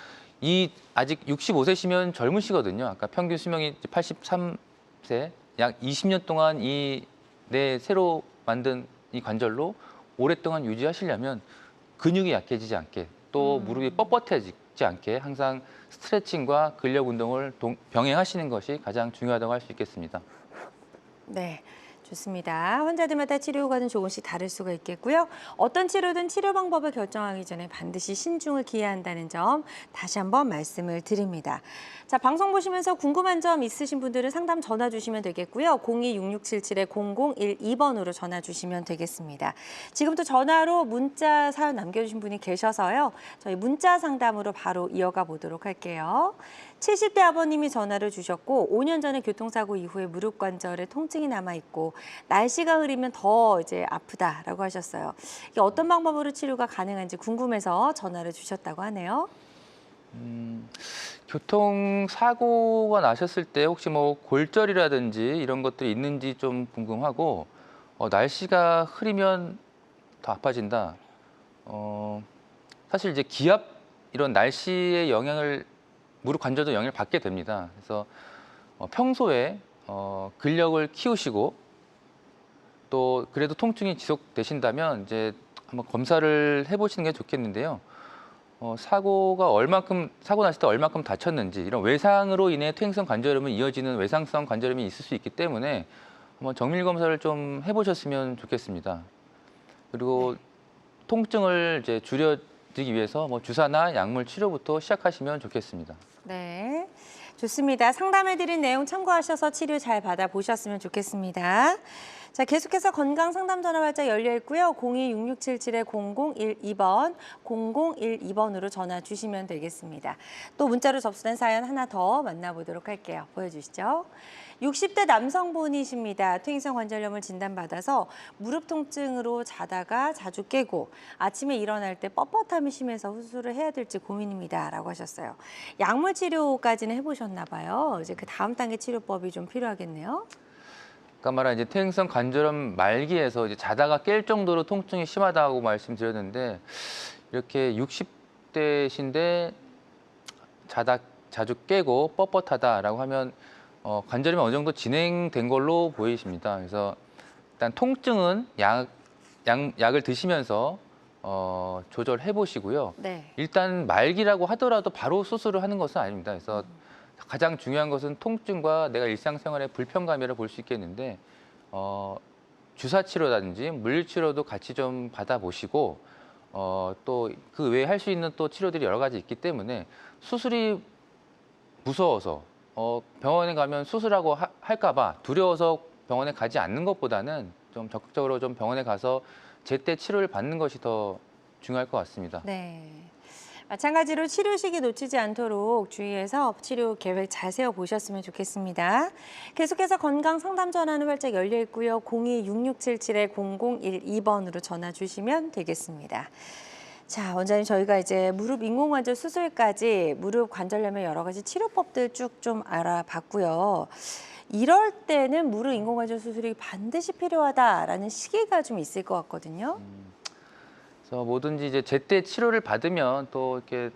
이 아직 65세시면 젊으시거든요. 아까 평균 수명이 83세, 약 20년 동안 내 새로 만든 이 관절로 오랫동안 유지하시려면 근육이 약해지지 않게 또 무릎이 뻣뻣해지지 않게 항상 스트레칭과 근력 운동을 병행하시는 것이 가장 중요하다고 할 수 있겠습니다. 네. 좋습니다. 환자들마다 치료 효과는 조금씩 다를 수가 있겠고요. 어떤 치료든 치료 방법을 결정하기 전에 반드시 신중을 기해야 한다는 점 다시 한번 말씀을 드립니다. 자, 방송 보시면서 궁금한 점 있으신 분들은 상담 전화 주시면 되겠고요. 02-6677-0012번으로 전화 주시면 되겠습니다. 지금부터 전화로 문자 사연 남겨주신 분이 계셔서요. 저희 문자 상담으로 바로 이어가 보도록 할게요. 70대 아버님이 전화를 주셨고 5년 전에 교통사고 이후에 무릎 관절에 통증이 남아있고 날씨가 흐리면 더 이제 아프다라고 하셨어요. 이게 어떤 방법으로 치료가 가능한지 궁금해서 전화를 주셨다고 하네요. 교통사고가 나셨을 때 혹시 뭐 골절이라든지 이런 것들이 있는지 좀 궁금하고 날씨가 흐리면 더 아파진다. 사실 이제 기압 이런 날씨의 영향을 무릎 관절도 영향을 받게 됩니다. 그래서 평소에 근력을 키우시고 또 그래도 통증이 지속되신다면 이제 한번 검사를 해보시는 게 좋겠는데요. 사고 났을 때 얼마큼 다쳤는지 이런 외상으로 인해 퇴행성 관절염은 이어지는 외상성 관절염이 있을 수 있기 때문에 한번 정밀 검사를 좀 해보셨으면 좋겠습니다. 그리고 통증을 이제 줄여드리기 위해서 뭐 주사나 약물 치료부터 시작하시면 좋겠습니다. 네, 좋습니다. 상담해드린 내용 참고하셔서 치료 잘 받아보셨으면 좋겠습니다. 자, 계속해서 건강상담 전화 발자 열려 있고요. 02-6677-0012번, 0012번으로 전화 주시면 되겠습니다. 또 문자로 접수된 사연 하나 더 만나보도록 할게요. 보여주시죠. 60대 남성분이십니다. 퇴행성 관절염을 진단받아서 무릎 통증으로 자다가 자주 깨고 아침에 일어날 때 뻣뻣함이 심해서 수술을 해야 될지 고민입니다. 라고 하셨어요. 약물 치료까지는 해보셨나 봐요. 이제 그 다음 단계 치료법이 좀 필요하겠네요. 아까 말한 이제 퇴행성 관절염 말기에서 이제 자다가 깰 정도로 통증이 심하다고 말씀드렸는데 이렇게 60대신데 자주 깨고 뻣뻣하다라고 하면 관절염이 어느 정도 진행된 걸로 보이십니다. 그래서 일단 통증은 약을 드시면서 조절해 보시고요. 네. 일단 말기라고 하더라도 바로 수술을 하는 것은 아닙니다. 그래서 가장 중요한 것은 통증과 내가 일상생활의 불편감이라 볼 수 있겠는데 주사 치료라든지 물리 치료도 같이 좀 받아보시고 또 그 외에 할 수 있는 또 치료들이 여러 가지 있기 때문에 수술이 무서워서 병원에 가면 수술하고 할까봐 두려워서 병원에 가지 않는 것보다는 좀 적극적으로 좀 병원에 가서 제때 치료를 받는 것이 더 중요할 것 같습니다. 네. 마찬가지로 치료 시기 놓치지 않도록 주의해서 치료 계획 잘 세워보셨으면 좋겠습니다. 계속해서 건강 상담 전화는 활짝 열려 있고요. 02-6677-0012번으로 전화 주시면 되겠습니다. 자, 원장님, 저희가 이제 무릎 인공관절 수술까지 무릎 관절염의 여러 가지 치료법들 쭉 좀 알아봤고요. 이럴 때는 무릎 인공관절 수술이 반드시 필요하다라는 시기가 좀 있을 것 같거든요. 그래서 뭐든지 이제 제때 치료를 받으면 또 이렇게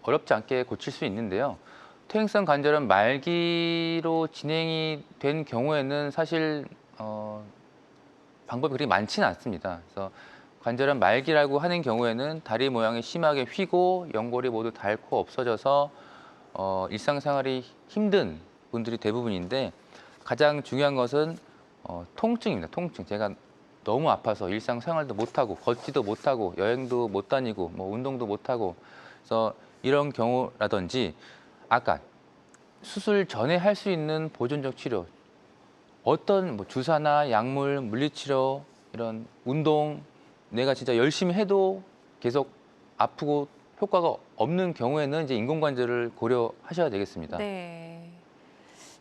어렵지 않게 고칠 수 있는데요. 퇴행성 관절염 말기로 진행이 된 경우에는 사실 방법이 그렇게 많지는 않습니다. 그래서 관절염 말기라고 하는 경우에는 다리 모양이 심하게 휘고 연골이 모두 닳고 없어져서 일상생활이 힘든 분들이 대부분인데 가장 중요한 것은 통증입니다. 통증. 제가 너무 아파서 일상생활도 못하고 걷지도 못하고 여행도 못 다니고 뭐 운동도 못하고 그래서 이런 경우라든지 아까 수술 전에 할 수 있는 보존적 치료 어떤 뭐 주사나 약물, 물리치료 이런 운동 내가 진짜 열심히 해도 계속 아프고 효과가 없는 경우에는 이제 인공관절을 고려하셔야 되겠습니다. 네.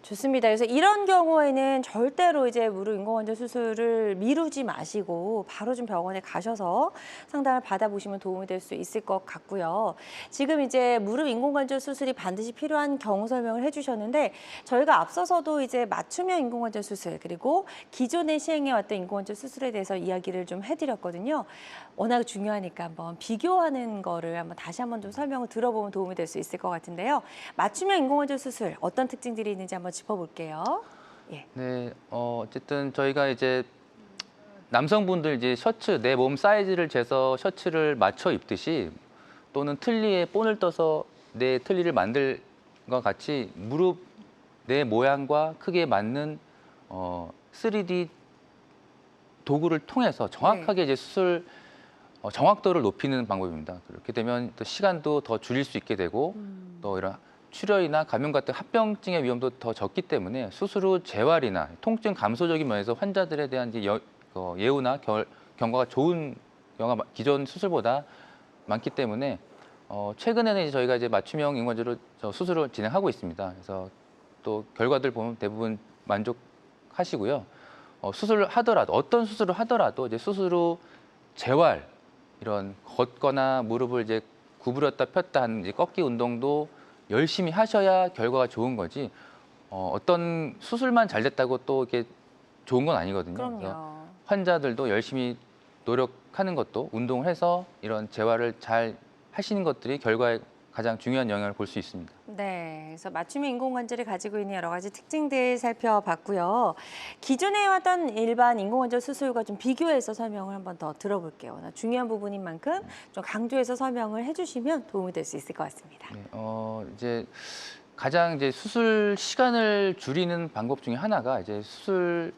좋습니다. 그래서 이런 경우에는 절대로 이제 무릎 인공관절 수술을 미루지 마시고 바로 좀 병원에 가셔서 상담을 받아보시면 도움이 될 수 있을 것 같고요. 지금 이제 무릎 인공관절 수술이 반드시 필요한 경우 설명을 해주셨는데 저희가 앞서서도 이제 맞춤형 인공관절 수술 그리고 기존에 시행해왔던 인공관절 수술에 대해서 이야기를 좀 해드렸거든요. 워낙 중요하니까 한번 비교하는 거를 한번 다시 한번 좀 설명을 들어보면 도움이 될 수 있을 것 같은데요. 맞춤형 인공관절 수술 어떤 특징들이 있는지 한번 짚어볼게요. 예. 네, 어쨌든 저희가 이제 남성분들 이제 셔츠 내 몸 사이즈를 재서 셔츠를 맞춰 입듯이 또는 틀니에 본을 떠서 내 틀니를 만들 것 같이 무릎 내 모양과 크기에 맞는 3D 도구를 통해서 정확하게 이제 수술 정확도를 높이는 방법입니다. 그렇게 되면 또 시간도 더 줄일 수 있게 되고 또 이런 출혈이나 감염 같은 합병증의 위험도 더 적기 때문에 수술 후 재활이나 통증 감소적인 면에서 환자들에 대한 이제 예후나 경과가 좋은 경우가 기존 수술보다 많기 때문에 최근에는 이제 저희가 이제 맞춤형 인공관절로 수술을 진행하고 있습니다. 그래서 또 결과들 보면 대부분 만족하시고요. 수술을 하더라도 어떤 수술을 하더라도 이제 수술 후 재활 이런 걷거나 무릎을 이제 구부렸다 폈다 하는 이제 꺾기 운동도 열심히 하셔야 결과가 좋은 거지. 어떤 수술만 잘 됐다고 또 이게 좋은 건 아니거든요. 그래서 그럼요. 환자들도 열심히 노력하는 것도 운동을 해서 이런 재활을 잘 하시는 것들이 결과에 가장 중요한 영향을 볼 수 있습니다. 네, 그래서 맞춤형 인공관절이 가지고 있는 여러 가지 특징들 살펴봤고요. 기존에 해왔던 일반 인공관절 수술과 좀 비교해서 설명을 한번 더 들어볼게요. 중요한 부분인 만큼 좀 강조해서 설명을 해주시면 도움이 될 수 있을 것 같습니다. 네, 이제 가장 이제 수술 시간을 줄이는 방법 중에 하나가 이제 수술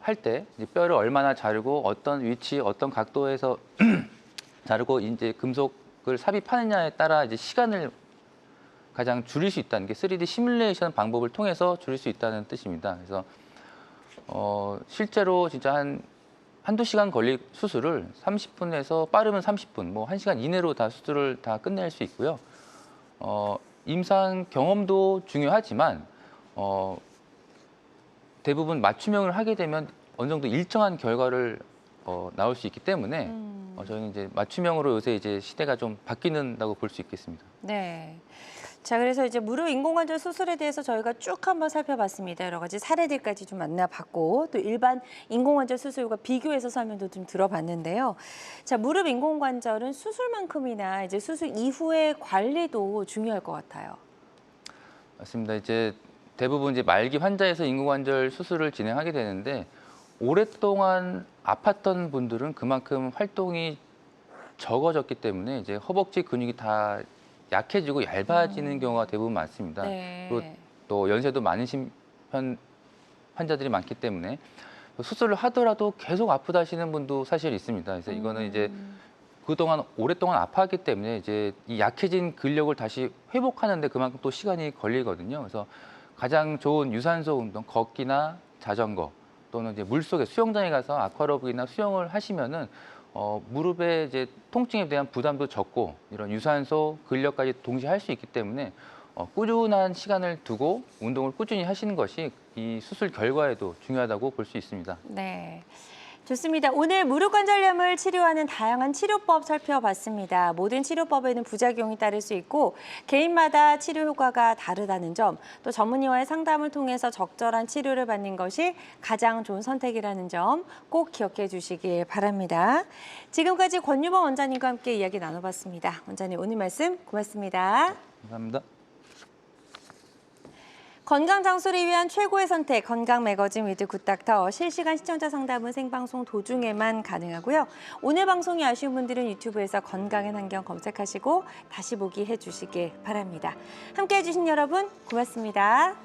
할 때 뼈를 얼마나 자르고 어떤 위치, 어떤 각도에서 자르고 이제 금속을 삽입하느냐에 따라 이제 시간을 가장 줄일 수 있다는 게 3D 시뮬레이션 방법을 통해서 줄일 수 있다는 뜻입니다. 그래서 실제로 진짜 한두 시간 걸릴 수술을 30분에서 빠르면 30분, 뭐 1시간 이내로 다 수술을 다 끝낼 수 있고요. 임상 경험도 중요하지만 대부분 맞춤형을 하게 되면 어느 정도 일정한 결과를 나올 수 있기 때문에 저희는 이제 맞춤형으로 요새 이제 시대가 좀 바뀌는다고 볼 수 있겠습니다. 네. 자, 그래서 이제 무릎 인공관절 수술에 대해서 저희가 쭉 한번 살펴봤습니다. 여러 가지 사례들까지 좀 만나봤고 또 일반 인공관절 수술과 비교해서 설명도 좀 들어봤는데요. 자, 무릎 인공관절은 수술만큼이나 이제 수술 이후의 관리도 중요할 것 같아요. 맞습니다. 이제 대부분 이제 말기 환자에서 인공관절 수술을 진행하게 되는데 오랫동안 아팠던 분들은 그만큼 활동이 적어졌기 때문에 이제 허벅지 근육이 다 약해지고 얇아지는 경우가 대부분 많습니다. 네. 그리고 또 연세도 많으신 환자들이 많기 때문에 수술을 하더라도 계속 아프다시는 분도 사실 있습니다. 그래서 이거는 이제 그동안 오랫동안 아파했기 때문에 이제 이 약해진 근력을 다시 회복하는데 그만큼 또 시간이 걸리거든요. 그래서 가장 좋은 유산소 운동, 걷기나 자전거 또는 이제 물속에 수영장에 가서 아쿠아로빅이나 수영을 하시면은 무릎에 이제 통증에 대한 부담도 적고 이런 유산소, 근력까지 동시에 할 수 있기 때문에 꾸준한 시간을 두고 운동을 꾸준히 하시는 것이 이 수술 결과에도 중요하다고 볼 수 있습니다. 네. 좋습니다. 오늘 무릎 관절염을 치료하는 다양한 치료법 살펴봤습니다. 모든 치료법에는 부작용이 따를 수 있고 개인마다 치료 효과가 다르다는 점, 또 전문의와의 상담을 통해서 적절한 치료를 받는 것이 가장 좋은 선택이라는 점 꼭 기억해 주시길 바랍니다. 지금까지 권유범 원장님과 함께 이야기 나눠봤습니다. 원장님 오늘 말씀 고맙습니다. 감사합니다. 건강 장수를 위한 최고의 선택, 건강 매거진 위드 굿닥터. 실시간 시청자 상담은 생방송 도중에만 가능하고요. 오늘 방송이 아쉬운 분들은 유튜브에서 건강한 환경 검색하시고 다시 보기 해주시길 바랍니다. 함께해 주신 여러분 고맙습니다.